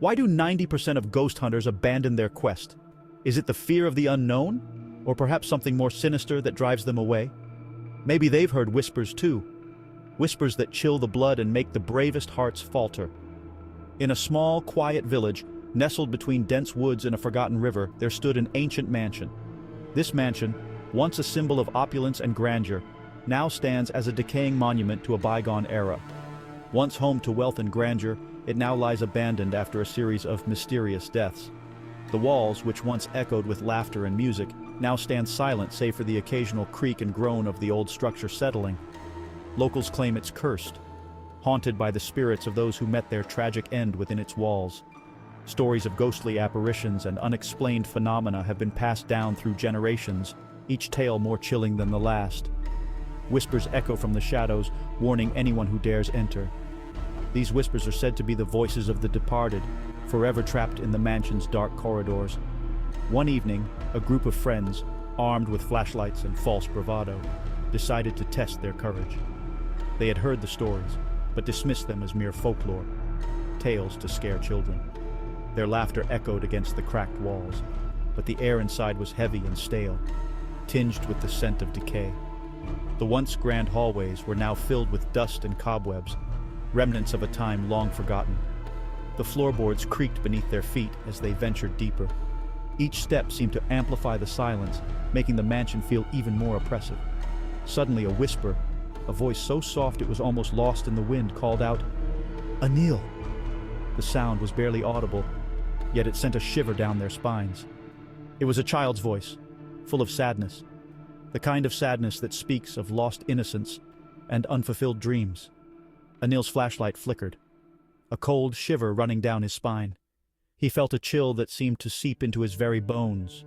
Why do 90% of ghost hunters abandon their quest? Is it the fear of the unknown? Or perhaps something more sinister that drives them away? Maybe they've heard whispers too. Whispers that chill the blood and make the bravest hearts falter. In a small, quiet village, nestled between dense woods and a forgotten river, there stood an ancient mansion. This mansion, once a symbol of opulence and grandeur, now stands as a decaying monument to a bygone era. Once home to wealth and grandeur, it now lies abandoned after a series of mysterious deaths. The walls, which once echoed with laughter and music, now stand silent save for the occasional creak and groan of the old structure settling. Locals claim it's cursed, haunted by the spirits of those who met their tragic end within its walls. Stories of ghostly apparitions and unexplained phenomena have been passed down through generations, each tale more chilling than the last. Whispers echo from the shadows, warning anyone who dares enter. These whispers are said to be the voices of the departed, forever trapped in the mansion's dark corridors. One evening, a group of friends, armed with flashlights and false bravado, decided to test their courage. They had heard the stories, but dismissed them as mere folklore, tales to scare children. Their laughter echoed against the cracked walls, but the air inside was heavy and stale, tinged with the scent of decay. The once grand hallways were now filled with dust and cobwebs, remnants of a time long forgotten. The floorboards creaked beneath their feet as they ventured deeper. Each step seemed to amplify the silence, making the mansion feel even more oppressive. Suddenly a whisper, a voice so soft it was almost lost in the wind, called out, "Anil!" The sound was barely audible, yet it sent a shiver down their spines. It was a child's voice, full of sadness, the kind of sadness that speaks of lost innocence and unfulfilled dreams. Anil's flashlight flickered, a cold shiver running down his spine. He felt a chill that seemed to seep into his very bones.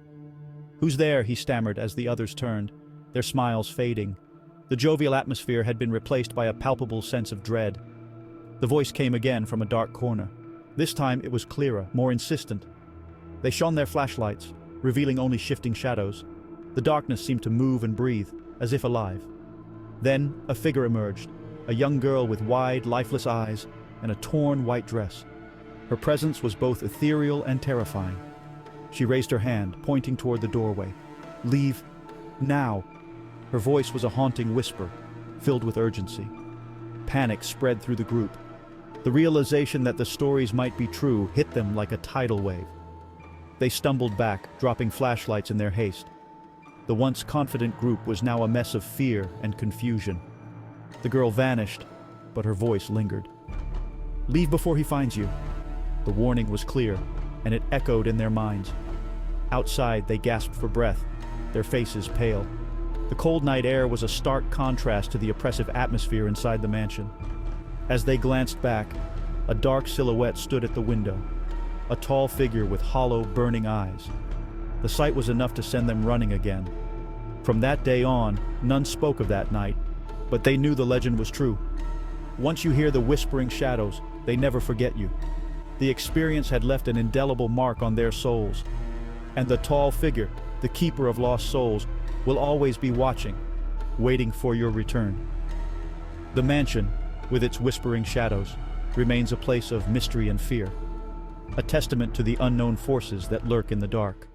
"Who's there?" he stammered as the others turned, their smiles fading. The jovial atmosphere had been replaced by a palpable sense of dread. The voice came again from a dark corner. This time it was clearer, more insistent. They shone their flashlights, revealing only shifting shadows. The darkness seemed to move and breathe, as if alive. Then a figure emerged, a young girl with wide, lifeless eyes and a torn white dress. Her presence was both ethereal and terrifying. She raised her hand, pointing toward the doorway. "Leave, now." Her voice was a haunting whisper, filled with urgency. Panic spread through the group. The realization that the stories might be true hit them like a tidal wave. They stumbled back, dropping flashlights in their haste. The once confident group was now a mess of fear and confusion. The girl vanished, but her voice lingered. "Leave before he finds you." The warning was clear, and it echoed in their minds. Outside, they gasped for breath, their faces pale. The cold night air was a stark contrast to the oppressive atmosphere inside the mansion. As they glanced back, a dark silhouette stood at the window, a tall figure with hollow, burning eyes. The sight was enough to send them running again. From that day on, none spoke of that night, but they knew the legend was true. Once you hear the whispering shadows, they never forget you. The experience had left an indelible mark on their souls, and the tall figure, the keeper of lost souls, will always be watching, waiting for your return. The mansion, with its whispering shadows, remains a place of mystery and fear, a testament to the unknown forces that lurk in the dark.